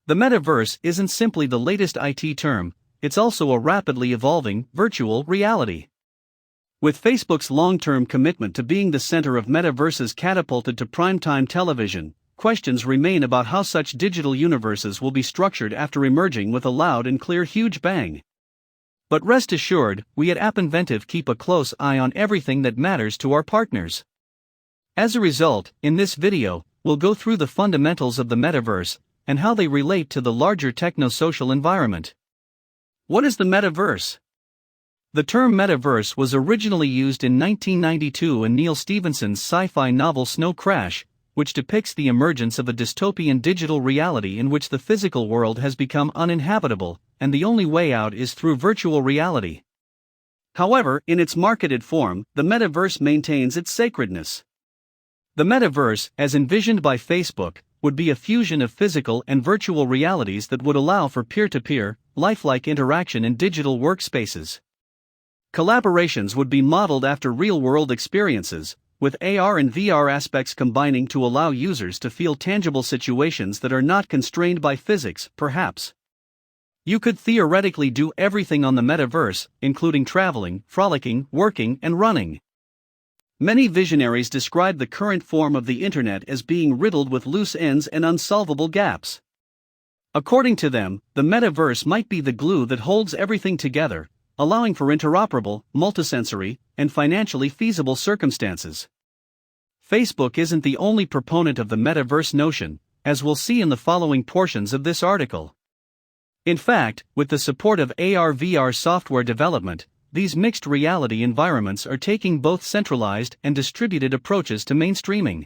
The metaverse isn't simply the latest IT term, it's also a rapidly evolving virtual reality. With Facebook's long-term commitment to being the center of metaverses catapulted to primetime television, questions remain about how such digital universes will be structured after emerging with a loud and clear huge bang. But rest assured, we at AppInventive keep a close eye on everything that matters to our partners. As a result, in this video, we'll go through the fundamentals of the metaverse and how they relate to the larger techno-social environment. What is the metaverse? The term metaverse was originally used in 1992 in Neal Stephenson's sci-fi novel Snow Crash, which depicts the emergence of a dystopian digital reality in which the physical world has become uninhabitable, and the only way out is through virtual reality. However, in its marketed form, the metaverse maintains its sacredness. The metaverse, as envisioned by Facebook, would be a fusion of physical and virtual realities that would allow for peer-to-peer, lifelike interaction in digital workspaces. Collaborations would be modeled after real-world experiences, with AR and VR aspects combining to allow users to feel tangible situations that are not constrained by physics, perhaps. You could theoretically do everything on the metaverse, including traveling, frolicking, working, and running. Many visionaries describe the current form of the internet as being riddled with loose ends and unsolvable gaps. According to them, the metaverse might be the glue that holds everything together, allowing for interoperable, multisensory, and financially feasible circumstances. Facebook isn't the only proponent of the metaverse notion, as we'll see in the following portions of this article. In fact, with the support of AR/VR software development, these mixed reality environments are taking both centralized and distributed approaches to mainstreaming.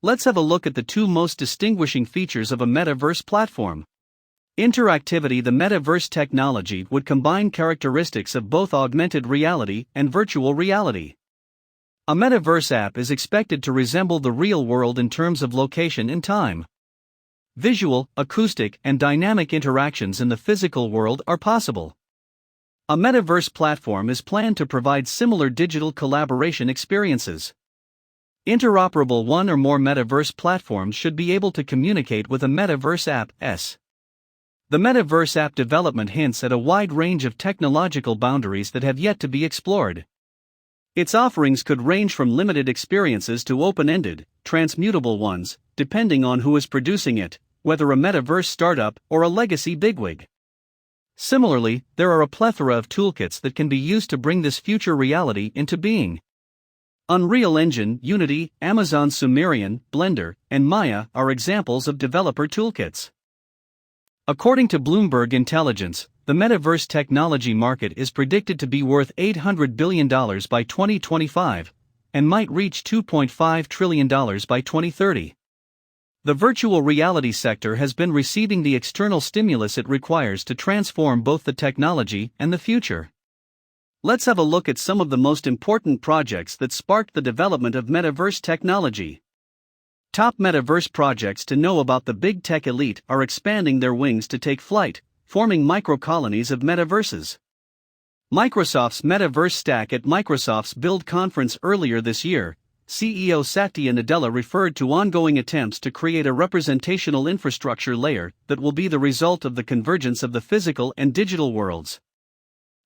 Let's have a look at the two most distinguishing features of a metaverse platform. Interactivity. The metaverse technology would combine characteristics of both augmented reality and virtual reality. A metaverse app is expected to resemble the real world in terms of location and time. Visual, acoustic, and dynamic interactions in the physical world are possible. A metaverse platform is planned to provide similar digital collaboration experiences. Interoperable. One or more metaverse platforms should be able to communicate with a metaverse app. The metaverse app development hints at a wide range of technological boundaries that have yet to be explored. Its offerings could range from limited experiences to open-ended, transmutable ones, depending on who is producing it, whether a metaverse startup or a legacy bigwig. Similarly, there are a plethora of toolkits that can be used to bring this future reality into being. Unreal Engine, Unity, Amazon Sumerian, Blender, and Maya are examples of developer toolkits. According to Bloomberg Intelligence, the metaverse technology market is predicted to be worth $800 billion by 2025, and might reach $2.5 trillion by 2030. The virtual reality sector has been receiving the external stimulus it requires to transform both the technology and the future. Let's have a look at some of the most important projects that sparked the development of metaverse technology. Top metaverse projects to know about. The big tech elite are expanding their wings to take flight, forming micro-colonies of metaverses. Microsoft's Metaverse Stack. At Microsoft's Build conference earlier this year, CEO Satya Nadella referred to ongoing attempts to create a representational infrastructure layer that will be the result of the convergence of the physical and digital worlds.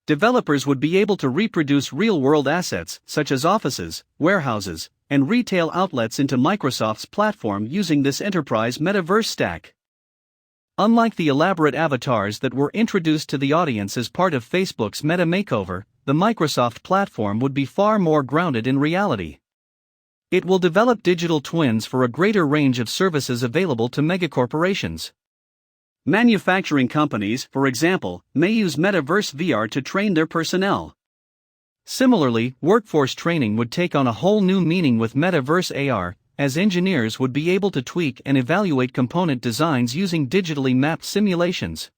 Developers would be able to reproduce real-world assets, such as offices, warehouses, and retail outlets into Microsoft's platform using this enterprise metaverse stack. Unlike the elaborate avatars that were introduced to the audience as part of Facebook's Meta Makeover, the Microsoft platform would be far more grounded in reality. It will develop digital twins for a greater range of services available to megacorporations. Manufacturing companies, for example, may use Metaverse VR to train their personnel. Similarly, workforce training would take on a whole new meaning with Metaverse AR, as engineers would be able to tweak and evaluate component designs using digitally mapped simulations.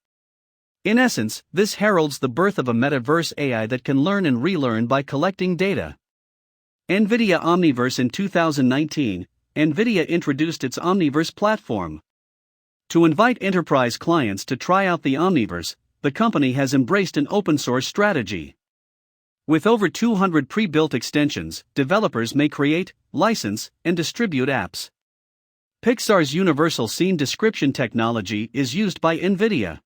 In essence, this heralds the birth of a Metaverse AI that can learn and relearn by collecting data. NVIDIA Omniverse. In 2019, NVIDIA introduced its Omniverse platform. To invite enterprise clients to try out the Omniverse, the company has embraced an open-source strategy. With over 200 pre-built extensions, developers may create, license, and distribute apps. Pixar's universal scene description technology is used by NVIDIA.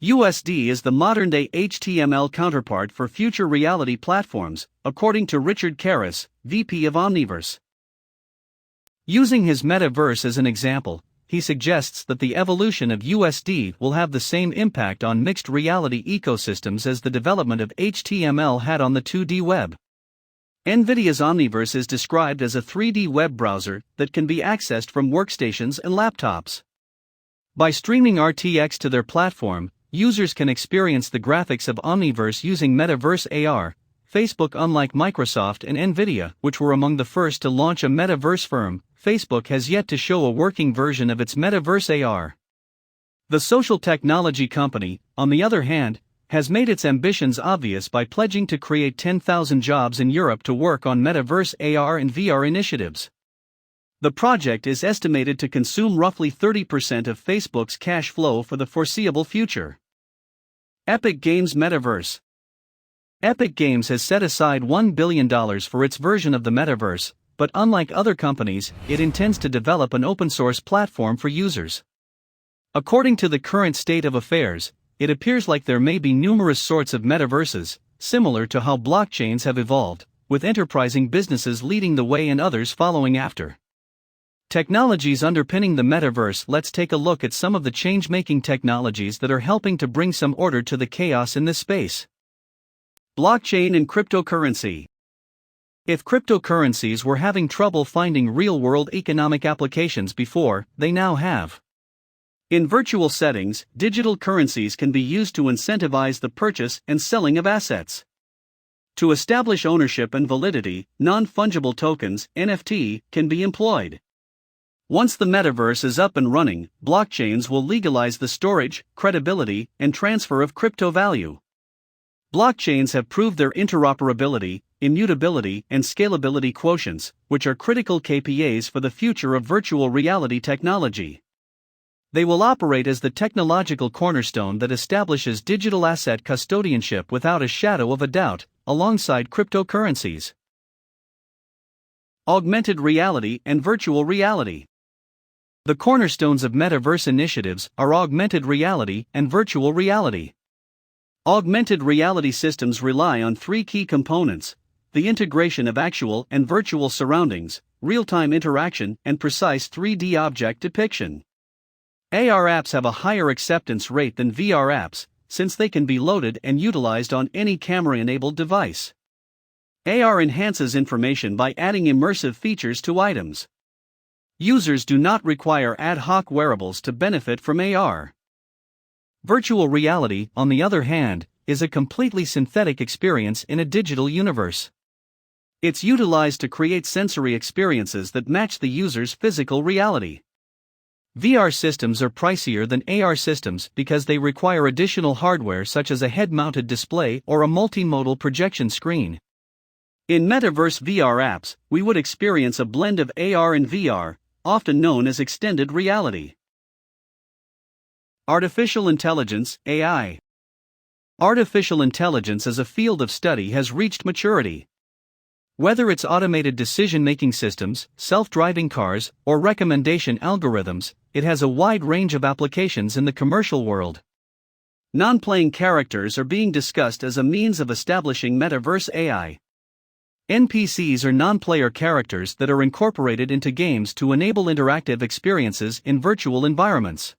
USD is the modern-day HTML counterpart for future reality platforms, according to Richard Karras, VP of Omniverse. Using his Metaverse as an example, he suggests that the evolution of USD will have the same impact on mixed reality ecosystems as the development of HTML had on the 2D web. NVIDIA's Omniverse is described as a 3D web browser that can be accessed from workstations and laptops. By streaming RTX to their platform, users can experience the graphics of Omniverse using Metaverse AR. Facebook, unlike Microsoft and NVIDIA, which were among the first to launch a Metaverse firm, Facebook has yet to show a working version of its Metaverse AR. The social technology company, on the other hand, has made its ambitions obvious by pledging to create 10,000 jobs in Europe to work on Metaverse AR and VR initiatives. The project is estimated to consume roughly 30% of Facebook's cash flow for the foreseeable future. Epic Games Metaverse. Epic Games has set aside $1 billion for its version of the Metaverse, but unlike other companies, it intends to develop an open-source platform for users. According to the current state of affairs, it appears like there may be numerous sorts of metaverses, similar to how blockchains have evolved, with enterprising businesses leading the way and others following after. Technologies underpinning the Metaverse. Let's take a look at some of the change-making technologies that are helping to bring some order to the chaos in this space. Blockchain and cryptocurrency. If cryptocurrencies were having trouble finding real-world economic applications before, they now have. In virtual settings, digital currencies can be used to incentivize the purchase and selling of assets. To establish ownership and validity, non-fungible tokens (NFT) can be employed. Once the Metaverse is up and running, blockchains will legalize the storage, credibility, and transfer of crypto value. Blockchains have proved their interoperability, immutability, and scalability quotients, which are critical KPIs for the future of virtual reality technology. They will operate as the technological cornerstone that establishes digital asset custodianship without a shadow of a doubt, alongside cryptocurrencies. Augmented reality and virtual reality. The cornerstones of Metaverse initiatives are augmented reality and virtual reality. Augmented reality systems rely on three key components: the integration of actual and virtual surroundings, real-time interaction, and precise 3D object depiction. AR apps have a higher acceptance rate than VR apps, since they can be loaded and utilized on any camera-enabled device. AR enhances information by adding immersive features to items. Users do not require ad hoc wearables to benefit from AR. Virtual reality, on the other hand, is a completely synthetic experience in a digital universe. It's utilized to create sensory experiences that match the user's physical reality. VR systems are pricier than AR systems because they require additional hardware such as a head-mounted display or a multimodal projection screen. In Metaverse VR apps, we would experience a blend of AR and VR, often known as extended reality. Artificial intelligence, AI. Artificial intelligence as a field of study has reached maturity. Whether it's automated decision-making systems, self-driving cars, or recommendation algorithms, it has a wide range of applications in the commercial world. Non-playing characters are being discussed as a means of establishing Metaverse AI. NPCs are non-player characters that are incorporated into games to enable interactive experiences in virtual environments.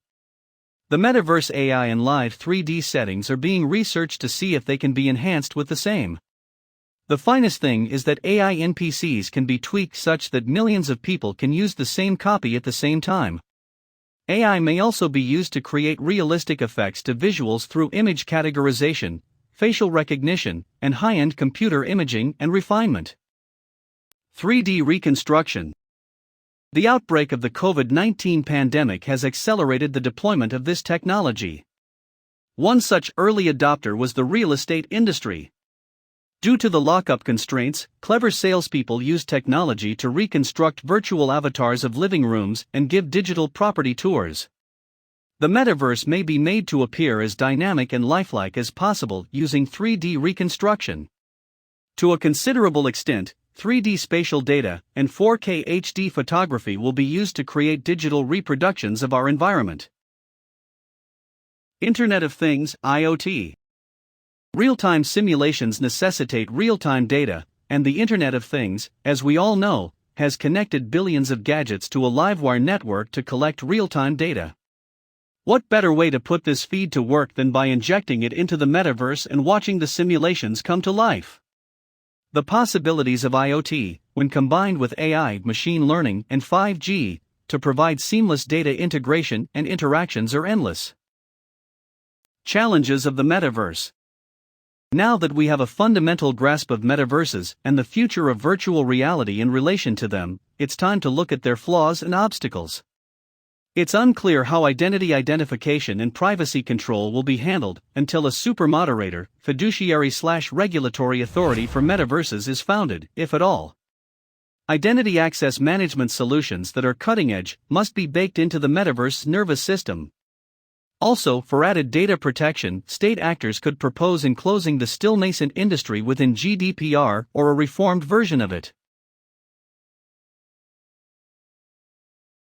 The Metaverse AI in live 3D settings are being researched to see if they can be enhanced with the same. The finest thing is that AI NPCs can be tweaked such that millions of people can use the same copy at the same time. AI may also be used to create realistic effects to visuals through image categorization, facial recognition, and high-end computer imaging and refinement. 3D reconstruction. The outbreak of the COVID-19 pandemic has accelerated the deployment of this technology. One such early adopter was the real estate industry. Due to the lockup constraints, clever salespeople used technology to reconstruct virtual avatars of living rooms and give digital property tours. The Metaverse may be made to appear as dynamic and lifelike as possible using 3D reconstruction. To a considerable extent, 3D spatial data, and 4K HD photography will be used to create digital reproductions of our environment. Internet of Things, IoT. Real-time simulations necessitate real-time data, and the Internet of Things, as we all know, has connected billions of gadgets to a livewire network to collect real-time data. What better way to put this feed to work than by injecting it into the metaverse and watching the simulations come to life? The possibilities of IoT, when combined with AI, machine learning, and 5G, to provide seamless data integration and interactions are endless. Challenges of the metaverse. Now that we have a fundamental grasp of metaverses and the future of virtual reality in relation to them, it's time to look at their flaws and obstacles. It's unclear how identity identification and privacy control will be handled until a supermoderator, fiduciary/regulatory authority for metaverses is founded, if at all. Identity access management solutions that are cutting edge must be baked into the metaverse's nervous system. Also, for added data protection, state actors could propose enclosing the still nascent industry within GDPR or a reformed version of it.